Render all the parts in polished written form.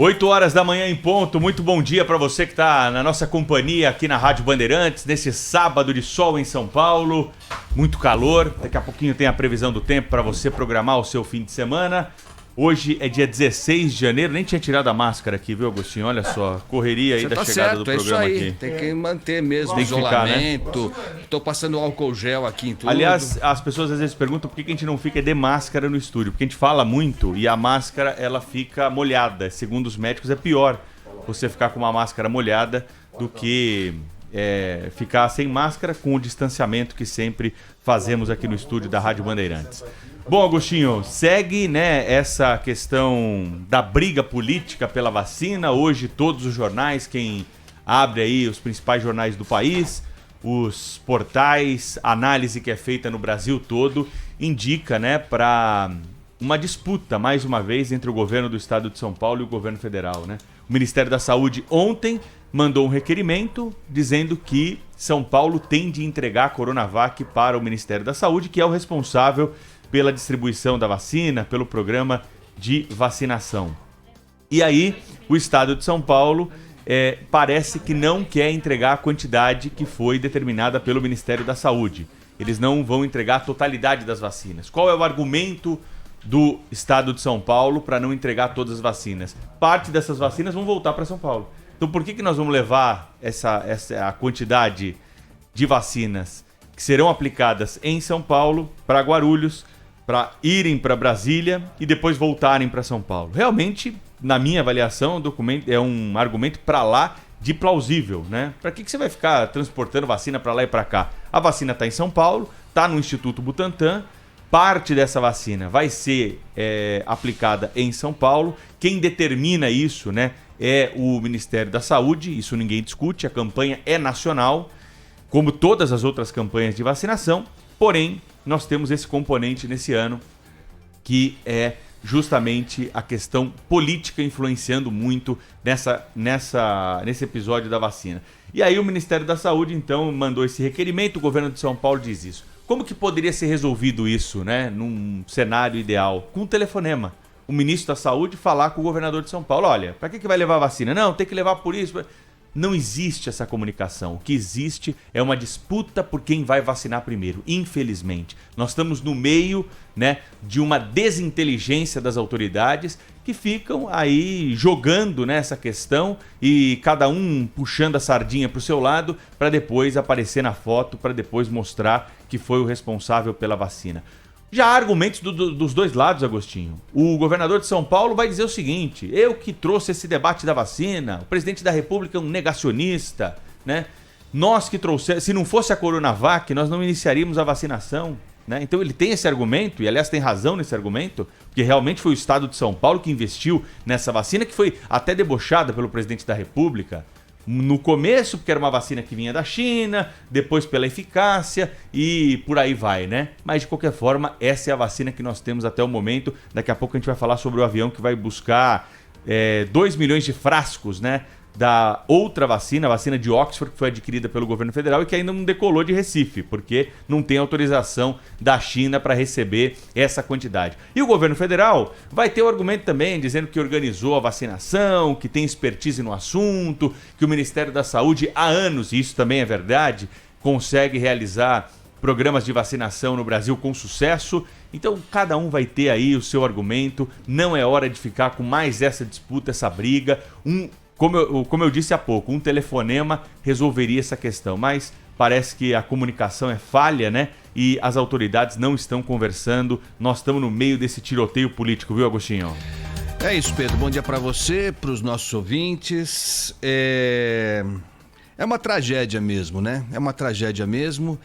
8 horas da manhã em ponto, muito bom dia para você que está na nossa companhia aqui na Rádio Bandeirantes, nesse sábado de sol em São Paulo, muito calor, daqui a pouquinho tem a previsão do tempo para você programar o seu fim de semana. Hoje é dia 16 de janeiro, nem tinha tirado a máscara aqui, viu, Agostinho? Olha só, correria aí Você da tá chegada certo, do programa é isso aí. aqui. Tem que manter mesmo o Ficar, isolamento. né? Tô passando álcool gel aqui em tudo. Aliás, as pessoas às vezes perguntam por que a gente não fica de máscara no estúdio, porque a gente fala muito e a máscara ela fica molhada. Segundo os médicos, é pior você ficar com uma máscara molhada do que ficar sem máscara com o distanciamento que sempre fazemos aqui no estúdio da Rádio Bandeirantes. Bom, Agostinho, segue, né, essa questão da briga política pela vacina. Hoje todos os jornais, quem abre aí os principais jornais do país, os portais, análise que é feita no Brasil todo, indica, né, para uma disputa, mais uma vez, entre o governo do estado de São Paulo e o governo federal, né? O Ministério da Saúde ontem mandou um requerimento dizendo que São Paulo tem de entregar a Coronavac para o Ministério da Saúde, que é o responsável pela distribuição da vacina, pelo programa de vacinação. E aí, o estado de São Paulo parece que não quer entregar a quantidade que foi determinada pelo Ministério da Saúde. Eles não vão entregar a totalidade das vacinas. Qual é o argumento do estado de São Paulo para não entregar todas as vacinas? Parte dessas vacinas vão voltar para São Paulo. Então por que nós vamos levar a quantidade de vacinas que serão aplicadas em São Paulo para Guarulhos, para irem para Brasília e depois voltarem para São Paulo? Realmente, na minha avaliação, o documento é um argumento para lá de plausível, né? Para que você vai ficar transportando vacina para lá e para cá? A vacina está em São Paulo, está no Instituto Butantan, parte dessa vacina vai ser aplicada em São Paulo. Quem determina isso, né, é o Ministério da Saúde, isso ninguém discute, a campanha é nacional, como todas as outras campanhas de vacinação, porém, nós temos esse componente nesse ano, que é justamente a questão política influenciando muito nesse episódio da vacina. E aí o Ministério da Saúde, então, mandou esse requerimento, o governo de São Paulo diz isso. Como que poderia ser resolvido isso, né, num cenário ideal? Com um telefonema. O ministro da Saúde falar com o governador de São Paulo, olha, para que vai levar a vacina? Não, tem que levar por isso. Não existe essa comunicação. O que existe é uma disputa por quem vai vacinar primeiro, infelizmente. Nós estamos no meio, né, de uma desinteligência das autoridades que ficam aí jogando nessa questão e cada um puxando a sardinha para o seu lado para depois aparecer na foto, para depois mostrar que foi o responsável pela vacina. Já há argumentos dos dois lados, Agostinho. O governador de São Paulo vai dizer o seguinte: eu que trouxe esse debate da vacina, o presidente da República é um negacionista, né? Nós que trouxemos, se não fosse a Coronavac, nós não iniciaríamos a vacinação, né? Então ele tem esse argumento, e aliás tem razão nesse argumento, porque realmente foi o estado de São Paulo que investiu nessa vacina, que foi até debochada pelo presidente da República. No começo, porque era uma vacina que vinha da China, depois pela eficácia e por aí vai, né? Mas de qualquer forma, essa é a vacina que nós temos até o momento. Daqui a pouco a gente vai falar sobre o avião que vai buscar 2 milhões de frascos, né, da outra vacina, a vacina de Oxford, que foi adquirida pelo governo federal e que ainda não decolou de Recife, porque não tem autorização da China para receber essa quantidade. E o governo federal vai ter o argumento também, dizendo que organizou a vacinação, que tem expertise no assunto, que o Ministério da Saúde há anos, e isso também é verdade, consegue realizar programas de vacinação no Brasil com sucesso. Então cada um vai ter aí o seu argumento, não é hora de ficar com mais essa disputa, essa briga. Como eu disse há pouco, um telefonema resolveria essa questão, mas parece que a comunicação é falha, né? E as autoridades não estão conversando. Nós estamos no meio desse tiroteio político, viu, Agostinho? É isso, Pedro. Bom dia para você, para os nossos ouvintes. É uma tragédia mesmo, né? É uma tragédia mesmo.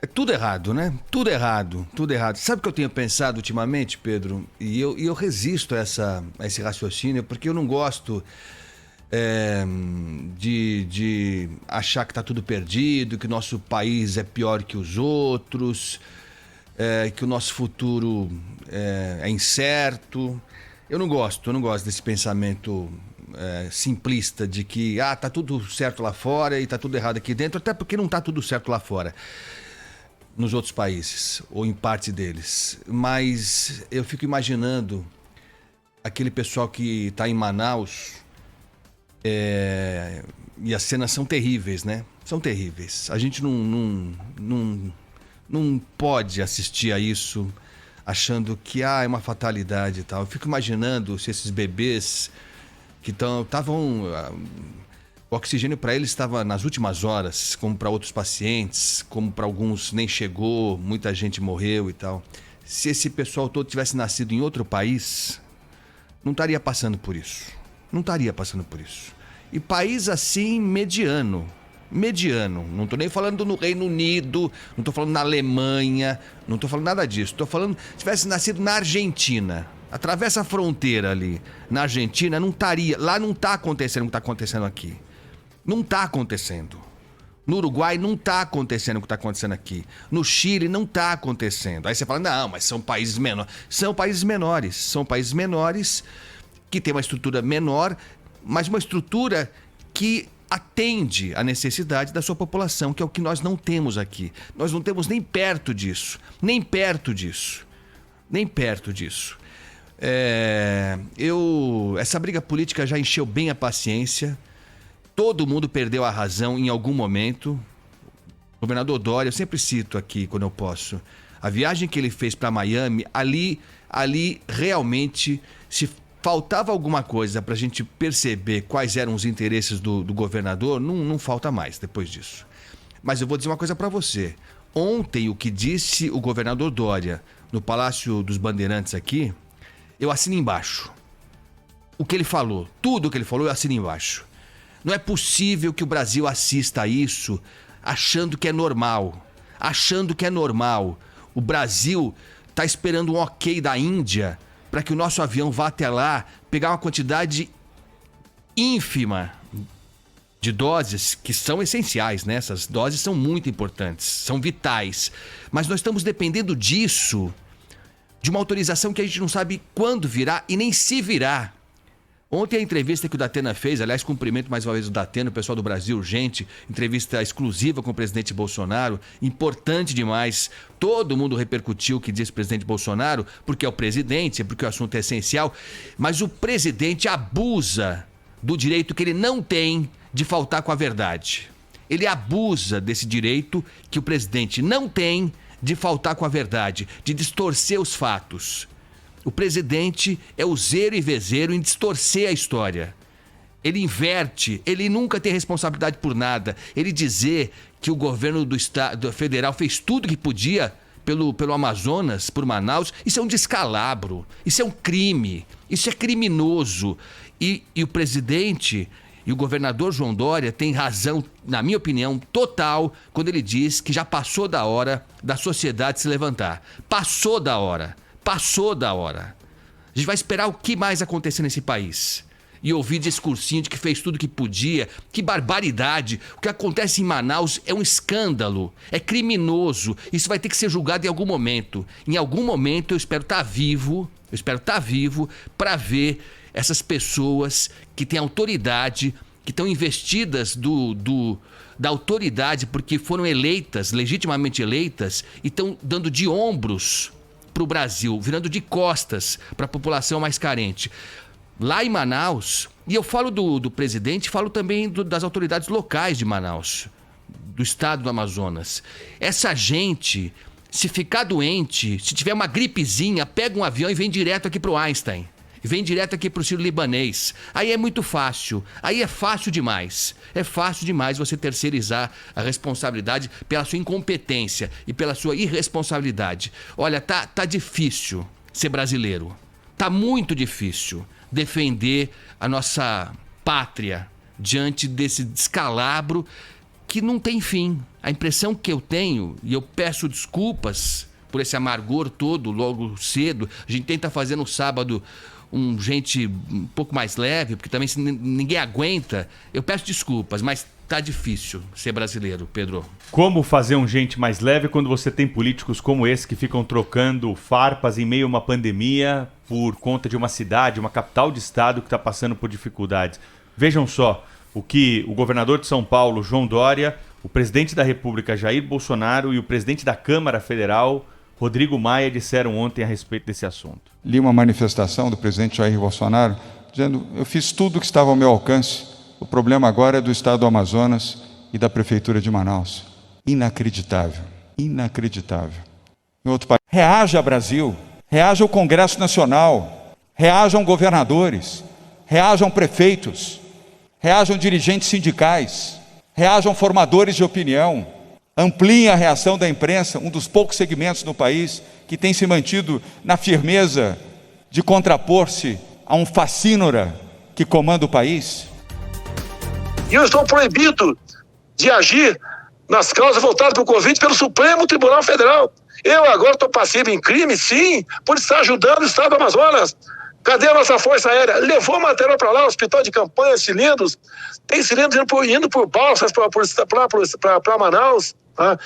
É tudo errado, né? Tudo errado, tudo errado. Sabe o que eu tenho pensado ultimamente, Pedro? E eu resisto a esse raciocínio, porque eu não gosto de achar que está tudo perdido, que o nosso país é pior que os outros, que o nosso futuro é incerto. Eu não gosto desse pensamento simplista de que tá tudo certo lá fora e tá tudo errado aqui dentro, até porque não tá tudo certo lá fora, nos outros países, ou em parte deles. Mas eu fico imaginando aquele pessoal que está em Manaus, e as cenas são terríveis, né? São terríveis. A gente não pode assistir a isso achando que é uma fatalidade e tal. Eu fico imaginando se esses bebês que estavam... O oxigênio para eles estava nas últimas horas, como para outros pacientes, como para alguns nem chegou, muita gente morreu e tal. Se esse pessoal todo tivesse nascido em outro país, não estaria passando por isso. Não estaria passando por isso. E país assim, mediano. Não estou nem falando no Reino Unido, não estou falando na Alemanha, não estou falando nada disso. Estou falando, se tivesse nascido na Argentina, atravessa a fronteira ali, na Argentina, não estaria. Lá não está acontecendo o que está acontecendo aqui. Não está acontecendo. No Uruguai não está acontecendo o que está acontecendo aqui. No Chile não está acontecendo. Aí você fala, não, mas são países menores. São países menores. São países menores que têm uma estrutura menor, mas uma estrutura que atende à necessidade da sua população, que é o que nós não temos aqui. Nós não temos nem perto disso. Nem perto disso. Nem perto disso. Essa briga política já encheu bem a paciência. Todo mundo perdeu a razão em algum momento. O governador Dória, eu sempre cito aqui quando eu posso, a viagem que ele fez para Miami, ali realmente, se faltava alguma coisa para a gente perceber quais eram os interesses do governador, não falta mais depois disso. Mas eu vou dizer uma coisa para você. Ontem, o que disse o governador Dória no Palácio dos Bandeirantes aqui, eu assino embaixo. O que ele falou, tudo o que ele falou, eu assino embaixo. Não é possível que o Brasil assista a isso achando que é normal. Achando que é normal. O Brasil está esperando um ok da Índia para que o nosso avião vá até lá, pegar uma quantidade ínfima de doses que são essenciais, né? Essas doses são muito importantes, são vitais. Mas nós estamos dependendo disso, de uma autorização que a gente não sabe quando virá e nem se virá. Ontem a entrevista que o Datena fez, aliás, cumprimento mais uma vez o Datena, o pessoal do Brasil Urgente, entrevista exclusiva com o presidente Bolsonaro, importante demais. Todo mundo repercutiu o que disse o presidente Bolsonaro, porque é o presidente, porque o assunto é essencial, mas o presidente abusa do direito que ele não tem de faltar com a verdade. Ele abusa desse direito que o presidente não tem de faltar com a verdade, de distorcer os fatos. O presidente é o zero e vezeiro em distorcer a história. Ele inverte, ele nunca tem responsabilidade por nada. Ele dizer que o governo do Estado federal fez tudo que podia pelo Amazonas, por Manaus, isso é um descalabro, isso é um crime, isso é criminoso. E o presidente e o governador João Dória têm razão, na minha opinião, total, quando ele diz que já passou da hora da sociedade se levantar. Passou da hora. Passou da hora. A gente vai esperar o que mais acontecer nesse país. E ouvir discursinho de que fez tudo que podia. Que barbaridade. O que acontece em Manaus é um escândalo. É criminoso. Isso vai ter que ser julgado em algum momento. Em algum momento eu espero estar vivo. Para ver essas pessoas que têm autoridade, que estão investidas da autoridade porque foram eleitas, legitimamente eleitas, e estão dando de ombros para o Brasil, virando de costas para a população mais carente. Lá em Manaus, e eu falo do presidente, falo também das autoridades locais de Manaus, do estado do Amazonas. Essa gente, se ficar doente, se tiver uma gripezinha, pega um avião e vem direto aqui para o Einstein. Vem direto aqui para o Sírio-Libanês. Aí é muito fácil. Aí é fácil demais. É fácil demais você terceirizar a responsabilidade pela sua incompetência e pela sua irresponsabilidade. Olha, tá difícil ser brasileiro. Tá muito difícil defender a nossa pátria diante desse descalabro que não tem fim. A impressão que eu tenho, e eu peço desculpas por esse amargor todo logo cedo, a gente tenta fazer no sábado gente um pouco mais leve, porque também ninguém aguenta. Eu peço desculpas, mas tá difícil ser brasileiro, Pedro. Como fazer um gente mais leve quando você tem políticos como esse que ficam trocando farpas em meio a uma pandemia por conta de uma cidade, uma capital de estado que está passando por dificuldades? Vejam só o que o governador de São Paulo, João Dória, o presidente da República, Jair Bolsonaro, e o presidente da Câmara Federal, Rodrigo Maia disseram ontem a respeito desse assunto. Li uma manifestação do presidente Jair Bolsonaro dizendo: eu fiz tudo o que estava ao meu alcance, o problema agora é do estado do Amazonas e da prefeitura de Manaus. Inacreditável, inacreditável. Em outro país, reaja Brasil, reaja o Congresso Nacional, reajam governadores, reajam prefeitos, reajam dirigentes sindicais, reajam formadores de opinião, ampliem a reação da imprensa, um dos poucos segmentos no país que tem se mantido na firmeza de contrapor-se a um facínora que comanda o país. E eu estou proibido de agir nas causas voltadas para o Covid pelo Supremo Tribunal Federal. Eu agora estou passivo em crime, sim, por estar ajudando o estado do Amazonas. Cadê a nossa Força Aérea? Levou material para lá, hospital de campanha, cilindros. Tem cilindros indo por balsas para Manaus. Tá?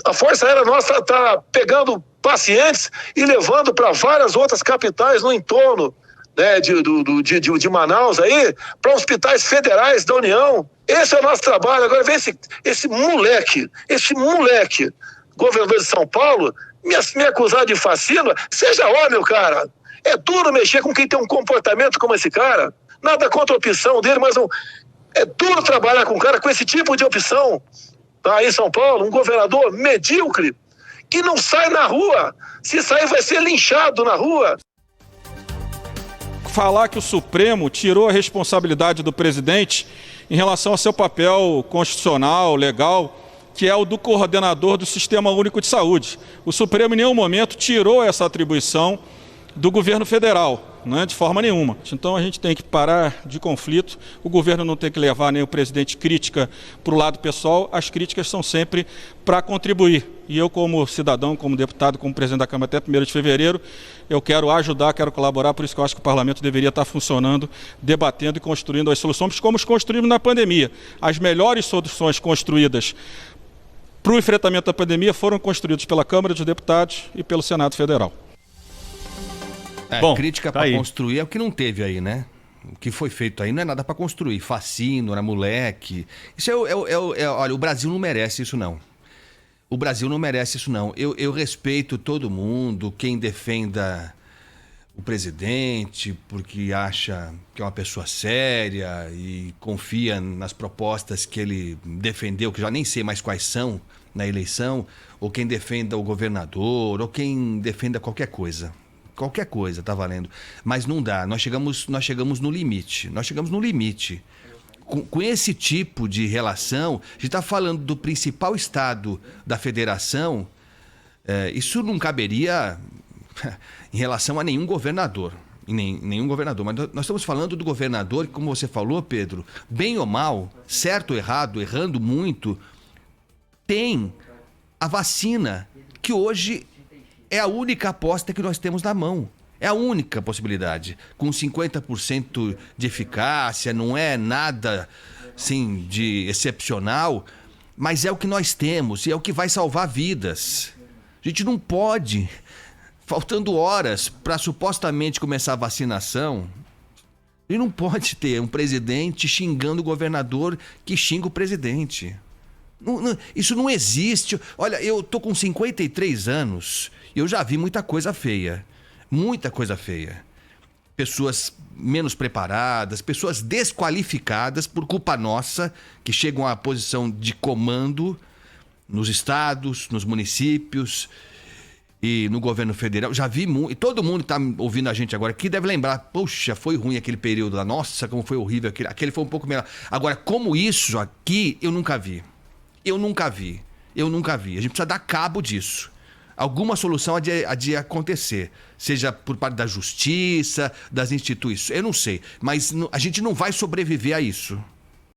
A Força Aérea nossa está pegando pacientes e levando para várias outras capitais no entorno, né, de Manaus aí, para hospitais federais da União. Esse é o nosso trabalho. Agora vem esse moleque, governador de São Paulo, me acusar de fascínio. Seja homem, cara. É duro mexer com quem tem um comportamento como esse cara. Nada contra a opção dele, mas é duro trabalhar com um cara com esse tipo de opção. Tá? Em São Paulo, um governador medíocre que não sai na rua. Se sair, vai ser linchado na rua. Falar que o Supremo tirou a responsabilidade do presidente em relação ao seu papel constitucional, legal, que é o do coordenador do Sistema Único de Saúde. O Supremo em nenhum momento tirou essa atribuição do governo federal, né, de forma nenhuma. Então a gente tem que parar de conflito, o governo não tem que levar nem o presidente crítica para o lado pessoal, as críticas são sempre para contribuir. E eu, como cidadão, como deputado, como presidente da Câmara até 1º de fevereiro, eu quero ajudar, quero colaborar, por isso que eu acho que o parlamento deveria estar funcionando, debatendo e construindo as soluções, como construímos na pandemia. As melhores soluções construídas para o enfrentamento da pandemia foram construídas pela Câmara dos Deputados e pelo Senado Federal. Bom, crítica para construir é o que não teve aí, né? O que foi feito aí não é nada para construir. Fascínio, moleque. Isso olha, o Brasil não merece isso, não. O Brasil não merece isso, não. Eu respeito todo mundo, quem defenda o presidente, porque acha que é uma pessoa séria e confia nas propostas que ele defendeu, que já nem sei mais quais são na eleição, ou quem defenda o governador, ou quem defenda qualquer coisa. Qualquer coisa tá valendo. Mas não dá. Nós chegamos no limite. Nós chegamos no limite. Com esse tipo de relação, a gente está falando do principal estado da federação, isso não caberia em relação a nenhum governador. Nenhum governador. Mas nós estamos falando do governador que, como você falou, Pedro, bem ou mal, certo ou errado, errando muito, tem a vacina que hoje é a única aposta que nós temos na mão. É a única possibilidade. Com 50% de eficácia, não é nada assim, de excepcional, mas é o que nós temos e é o que vai salvar vidas. A gente não pode, faltando horas para supostamente começar a vacinação, a gente não pode ter um presidente xingando o governador que xinga o presidente. Isso não existe. Olha, eu tô com 53 anos e eu já vi muita coisa feia. Muita coisa feia. Pessoas menos preparadas, pessoas desqualificadas por culpa nossa, que chegam à posição de comando nos estados, nos municípios e no governo federal. Já vi muito. E todo mundo que tá ouvindo a gente agora aqui deve lembrar, poxa, foi ruim aquele período lá. Nossa, como foi horrível aquele. Aquele foi um pouco melhor. Agora, como isso aqui, eu nunca vi. Eu nunca vi. A gente precisa dar cabo disso. Alguma solução há de acontecer. Seja por parte da justiça, das instituições. Eu não sei. Mas a gente não vai sobreviver a isso.